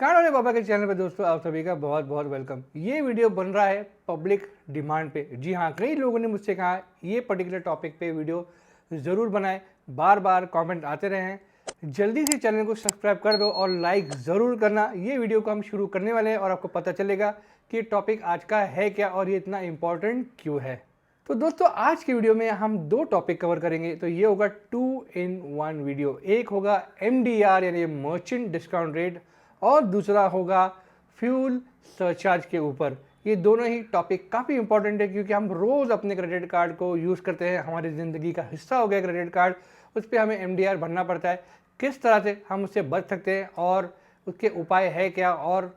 कान वाले बाबा के चैनल पे दोस्तों आप सभी का बहुत बहुत वेलकम। ये वीडियो बन रहा है पब्लिक डिमांड पे। जी हाँ, कई लोगों ने मुझसे कहा ये पर्टिकुलर टॉपिक पे वीडियो ज़रूर बनाए, बार बार कमेंट आते रहे हैं। जल्दी से चैनल को सब्सक्राइब कर दो और लाइक ज़रूर करना। ये वीडियो को हम शुरू करने वाले हैं और आपको पता चलेगा कि टॉपिक आज का है क्या और ये इतना इम्पॉर्टेंट क्यों है। तो दोस्तों आज की वीडियो में हम दो टॉपिक कवर करेंगे। तो ये होगा 2 in 1 वीडियो। एक होगा MDR यानी मर्चेंट डिस्काउंट रेट और दूसरा होगा फ्यूल सरचार्ज के ऊपर। ये दोनों ही टॉपिक काफ़ी इंपॉर्टेंट है क्योंकि हम रोज़ अपने क्रेडिट कार्ड को यूज़ करते हैं, हमारी ज़िंदगी का हिस्सा हो गया क्रेडिट कार्ड। उस पर हमें MDR भरना पड़ता है। किस तरह से हम उससे बच सकते हैं और उसके उपाय है क्या, और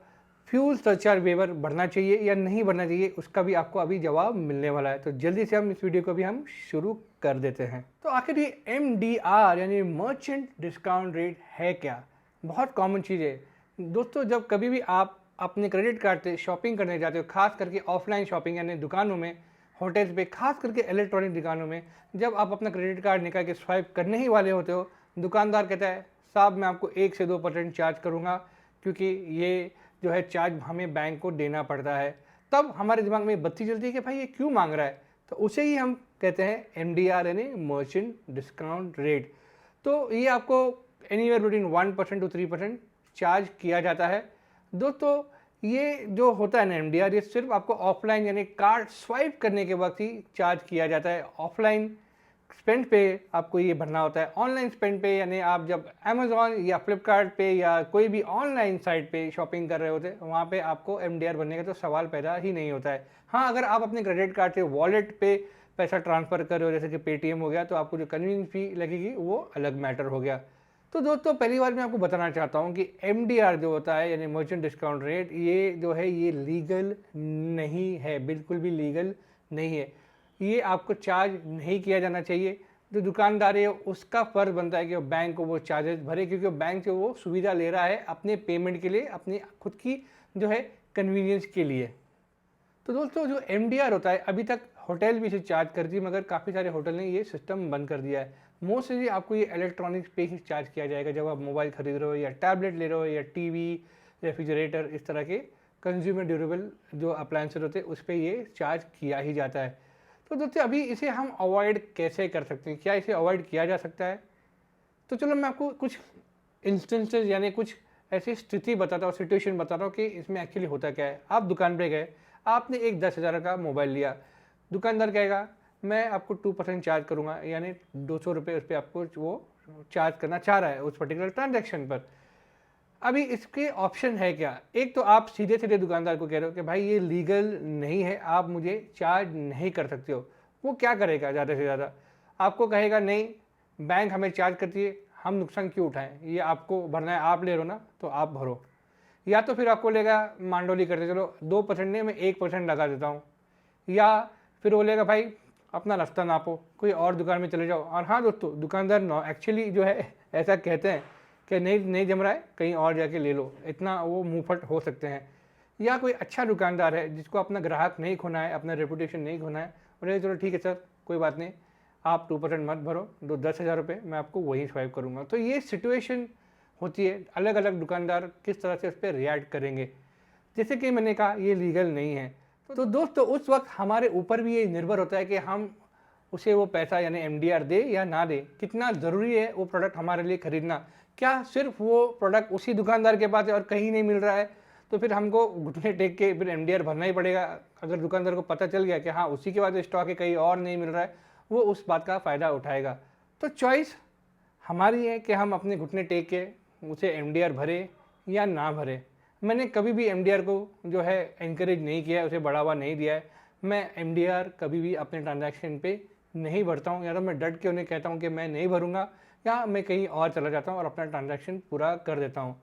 फ्यूल सरचार्ज वेवर भरना चाहिए या नहीं भरना चाहिए, उसका भी आपको अभी जवाब मिलने वाला है। तो जल्दी से हम इस वीडियो को भी हम शुरू कर देते हैं। तो आखिर ये MDR यानी मर्चेंट डिस्काउंट रेट है क्या? बहुत कॉमन चीज़ है दोस्तों। जब कभी भी आप अपने क्रेडिट कार्ड से शॉपिंग करने जाते हो, खास करके ऑफलाइन शॉपिंग यानी दुकानों में, होटल्स पे, खास करके इलेक्ट्रॉनिक दुकानों में, जब आप अपना क्रेडिट कार्ड निकाल के स्वाइप करने ही वाले होते हो, दुकानदार कहता है साहब मैं आपको 1 से 2% चार्ज करूँगा क्योंकि ये जो है चार्ज हमें बैंक को देना पड़ता है। तब हमारे दिमाग में बत्ती जलती है कि भाई ये क्यों मांग रहा है। तो उसे ही हम कहते हैं MDR यानी मर्चेंट डिस्काउंट रेट। तो ये आपको एनीवेयर बिटवीन 1% to 3% चार्ज किया जाता है। दोस्तों ये जो होता है ना MDR, ये सिर्फ आपको ऑफलाइन यानी कार्ड स्वाइप करने के वक्त ही चार्ज किया जाता है। ऑफलाइन स्पेंड पे आपको ये भरना होता है। ऑनलाइन स्पेंड पे यानी आप जब अमेज़ॉन या फ्लिपकार्ट पे या कोई भी ऑनलाइन साइट पे शॉपिंग कर रहे होते हैं, वहाँ पे आपको MDR भरने का तो सवाल पैदा ही नहीं होता है। हाँ, अगर आप अपने क्रेडिट कार्ड से वॉलेट पे पैसा ट्रांसफ़र कर रहे हो, जैसे कि पेटीएम हो गया, तो आपको जो कन्वीनियंस फी लगेगी वो अलग मैटर हो गया। तो दोस्तों पहली बार मैं आपको बताना चाहता हूँ कि MDR जो होता है यानी मर्चेंट डिस्काउंट रेट, ये जो है ये लीगल नहीं है, बिल्कुल भी लीगल नहीं है। ये आपको चार्ज नहीं किया जाना चाहिए। जो दुकानदार है उसका फ़र्ज़ बनता है कि वो बैंक को वो चार्जेस भरे, क्योंकि बैंक से वो सुविधा ले रहा है अपने पेमेंट के लिए, अपनी खुद की जो है कन्वीनियंस के लिए। तो दोस्तों जो MDR होता है, अभी तक होटल भी इसे चार्ज करती है, मगर काफ़ी सारे होटल ने ये सिस्टम बंद कर दिया है। मोस्टली आपको ये इलेक्ट्रॉनिक्स पे ही चार्ज किया जाएगा। जब आप मोबाइल खरीद रहे हो या टैबलेट ले रहे हो या टीवी, रेफ्रिजरेटर, इस तरह के कंज्यूमर ड्यूरेबल जो अप्लायंसेस होते हैं, उस पर ये चार्ज किया ही जाता है। तो दोस्तों अभी इसे हम अवॉइड कैसे कर सकते हैं, क्या इसे अवॉइड किया जा सकता है? तो चलो मैं आपको कुछ इंस्टेंसेस यानी कुछ ऐसी स्थिति बताता हूँ, सिचुएशन बताता हूँ कि इसमें एक्चुअली होता क्या है। आप दुकान पे गए, आपने एक 10,000 का मोबाइल लिया। दुकानदार कहेगा मैं आपको 2% चार्ज करूँगा, यानी 200 रुपये उस पर आपको वो चार्ज करना चाह रहा है उस पर्टिकुलर ट्रांजेक्शन पर। अभी इसके ऑप्शन है क्या? एक तो आप सीधे सीधे दुकानदार को कह रहे हो कि भाई ये लीगल नहीं है, आप मुझे चार्ज नहीं कर सकते हो। वो क्या करेगा? ज़्यादा से ज़्यादा आपको कहेगा नहीं, बैंक हमें चार्ज करती है, हम नुकसान क्यों उठाएं, ये आपको भरना है, आप ले रहे हो ना तो आप भरो। या तो फिर आपको लेगा मांडोली करते, चलो 2% नहीं मैं 1% लगा देता हूँ। या फिर वो लेगा भाई अपना रास्ता नापो, कोई और दुकान में चले जाओ। और हाँ दोस्तों, दुकानदार एक्चुअली जो है ऐसा कहते हैं कि नहीं जम रहा है, कहीं और जाके ले लो, इतना वो मुंहफट हो सकते हैं। या कोई अच्छा दुकानदार है जिसको अपना ग्राहक नहीं खोना है, अपना रेपुटेशन नहीं खोना है, बोले चलो ठीक है सर कोई बात नहीं, आप 2% मत भरो, 10,000 रुपये मैं आपको वहीं स्वाइप करूँगा। तो ये सिचुएशन होती है, अलग अलग दुकानदार किस तरह से उस पर रिएक्ट करेंगे। जैसे कि मैंने कहा ये लीगल नहीं है। तो दोस्तों उस वक्त हमारे ऊपर भी ये निर्भर होता है कि हम उसे वो पैसा यानी MDR दे या ना दे। कितना ज़रूरी है वो प्रोडक्ट हमारे लिए ख़रीदना। क्या सिर्फ वो प्रोडक्ट उसी दुकानदार के पास है और कहीं नहीं मिल रहा है तो फिर हमको घुटने टेक के फिर MDR भरना ही पड़ेगा? अगर दुकानदार को पता चल गया कि हाँ उसी के पास स्टॉक है, कहीं और नहीं मिल रहा है, वो उस बात का फ़ायदा उठाएगा। तो चॉइस हमारी है कि हम अपने घुटने टेक के उसे MDR भरे या ना भरे। मैंने कभी भी MDR को जो है एनकरेज नहीं किया है, उसे बढ़ावा नहीं दिया है। मैं MDR कभी भी अपने ट्रांजैक्शन पे नहीं भरता हूँ, या तो मैं डट के उन्हें कहता हूँ कि मैं नहीं भरूँगा, या मैं कहीं और चला जाता हूँ और अपना ट्रांजैक्शन पूरा कर देता हूँ।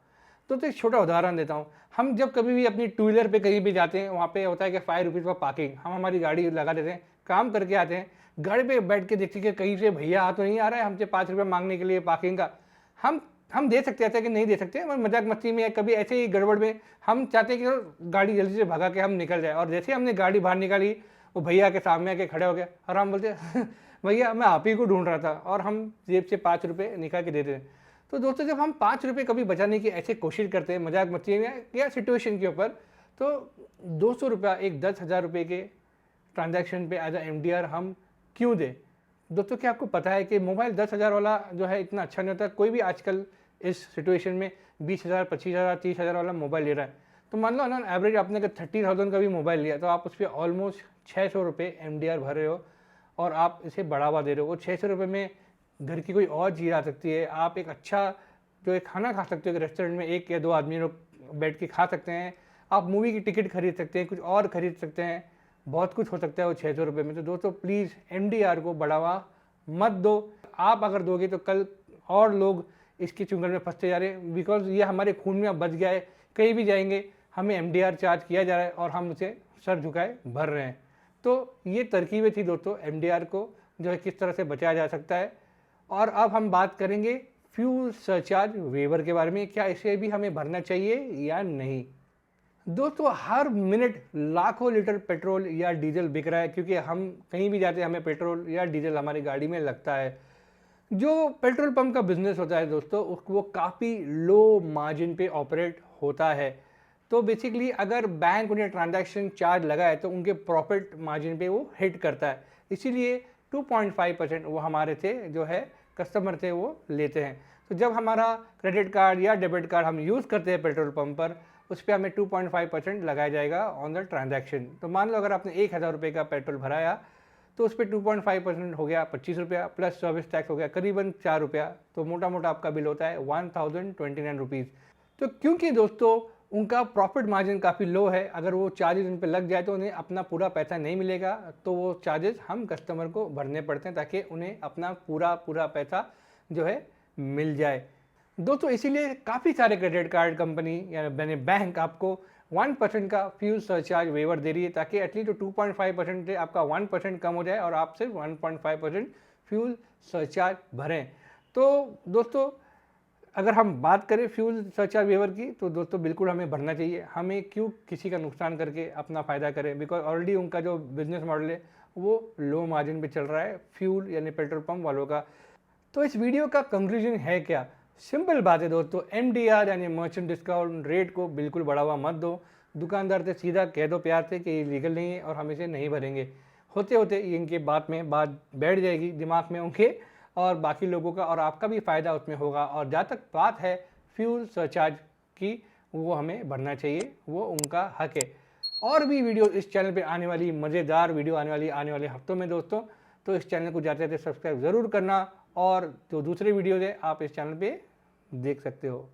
तो एक छोटा उदाहरण देता हूँ। हम जब कभी भी अपनी टू व्हीलर पे कहीं भी जाते हैं, वहाँ पे होता है कि 5 रुपीज़ का पार्किंग, हम हमारी गाड़ी लगा देते हैं, काम करके आते हैं, गाड़ी पे बैठ के देखते कि कहीं से भैया आ तो नहीं आ रहा है हमसे 5 रुपये मांगने के लिए पार्किंग का। हम दे सकते हैं कि नहीं दे सकते, मगर मजाक मस्ती में या कभी ऐसे ही गड़बड़ में हम चाहते हैं कि गाड़ी जल्दी से भगा के हम निकल जाए। और जैसे हमने गाड़ी बाहर निकाली, वो भैया के सामने आके खड़े हो गए और हम बोलते भैया मैं आप ही को ढूंढ रहा था, और हम जेब से 5 रुपये निकाल के देते हैं। तो दोस्तों जब हम 5 रुपये कभी बचाने की ऐसे कोशिश करते हैं मजाक मस्ती में या सिचुएशन के ऊपर, तो 200 रुपया एक 10,000 रुपये के ट्रांजैक्शन पे एज MDR हम क्यों दें? दोस्तों क्या आपको पता है कि मोबाइल 10,000 वाला जो है इतना अच्छा नहीं होता। कोई भी आजकल इस सिचुएशन में 20,000, 25,000, 30,000 वाला मोबाइल ले रहा है। तो मान लो ऑन एवरेज आपने अगर 30,000 का भी मोबाइल लिया तो आप उस पर ऑलमोस्ट 600 रुपये MDR भर रहे हो और आप इसे बढ़ावा दे रहे हो। वो 600 रुपये में घर की कोई और चीज़ आ सकती है। आप एक अच्छा जो एक खाना खा सकते हो, रेस्टोरेंट में 1 या 2 आदमी लोग बैठ के खा सकते हैं। आप मूवी की टिकट खरीद सकते हैं, कुछ और खरीद सकते हैं, बहुत कुछ हो सकता है वो 600 रुपये में। तो दोस्तों प्लीज़ MDR को बढ़ावा मत दो। आप अगर दोगे तो कल और लोग इसकी चुंगल में फंसते जा रहे हैं, बिकॉज ये हमारे खून में अब बच गया है। कहीं भी जाएंगे हमें MDR चार्ज किया जा रहा है और हम उसे सर झुकाए भर रहे हैं। तो ये तरकीबें थी दोस्तों MDR को जो है किस तरह से बचाया जा सकता है। और अब हम बात करेंगे फ्यूल सरचार्ज वेवर के बारे में। क्या इसे भी हमें भरना चाहिए या नहीं? दोस्तों हर मिनट लाखों लीटर पेट्रोल या डीजल बिक रहा है, क्योंकि हम कहीं भी जाते हैं हमें पेट्रोल या डीजल हमारी गाड़ी में लगता है। जो पेट्रोल पंप का बिजनेस होता है दोस्तों वो काफ़ी लो मार्जिन पे ऑपरेट होता है। तो बेसिकली अगर बैंक उन्हें ट्रांजैक्शन चार्ज लगाए तो उनके प्रॉफिट मार्जिन पे वो हिट करता है। इसीलिए 2.5% वो हमारे से जो है कस्टमर थे वो लेते हैं। तो जब हमारा क्रेडिट कार्ड या डेबिट कार्ड हम यूज़ करते हैं पेट्रोल पंप पर, उस पर हमें 2.5% लगाया जाएगा ऑन द ट्रांजैक्शन। तो मान लो अगर आपने 1,000 रुपये का पेट्रोल भराया तो उस पर 2.5% हो गया 25 रुपया, प्लस सर्विस टैक्स हो गया करीबन 4 रुपया। तो मोटा मोटा आपका बिल होता है 1029 रुपीज़। तो क्योंकि दोस्तों उनका प्रॉफिट मार्जिन काफ़ी लो है, अगर वो चार्जेस उन पर लग जाए तो उन्हें अपना पूरा पैसा नहीं मिलेगा। तो वो चार्जेस हम कस्टमर को भरने पड़ते हैं ताकि उन्हें अपना पूरा पैसा जो है मिल जाए। दोस्तों इसीलिए काफ़ी सारे क्रेडिट कार्ड कंपनी या यानी बैंक आपको 1% का फ्यूल सरचार्ज वेवर दे रही है, ताकि एटलीस्ट 2.5% से आपका 1% कम हो जाए और आप सिर्फ 1.5% फ्यूल सरचार्ज भरें। तो दोस्तों अगर हम बात करें फ्यूल सरचार्ज वेवर की, तो दोस्तों बिल्कुल हमें भरना चाहिए। हमें क्यों किसी का नुकसान करके अपना फ़ायदा करें, बिकॉज ऑलरेडी उनका जो बिजनेस मॉडल है वो लो मार्जिन पे चल रहा है फ्यूल यानी पेट्रोल पंप वालों का। तो इस वीडियो का कंक्लूजन है क्या? सिंपल बात है दोस्तों, MDR यानी मर्चेंट डिस्काउंट रेट को बिल्कुल बढ़ावा मत दो। दुकानदार से सीधा कह दो प्यार से कि ये लीगल नहीं है और हम इसे नहीं भरेंगे। होते होते इनके बात बैठ जाएगी दिमाग में उनके और बाकी लोगों का, और आपका भी फ़ायदा उसमें होगा। और जहाँ तक बात है फ्यूल सरचार्ज की, वो हमें भरना चाहिए, वो उनका हक है। और भी वीडियो इस चैनल पे आने वाली, मज़ेदार वीडियो आने वाले हफ्तों में दोस्तों। तो इस चैनल को जाते जाते सब्सक्राइब ज़रूर करना, और जो दूसरे वीडियोज़ है आप इस चैनल पे देख सकते हो।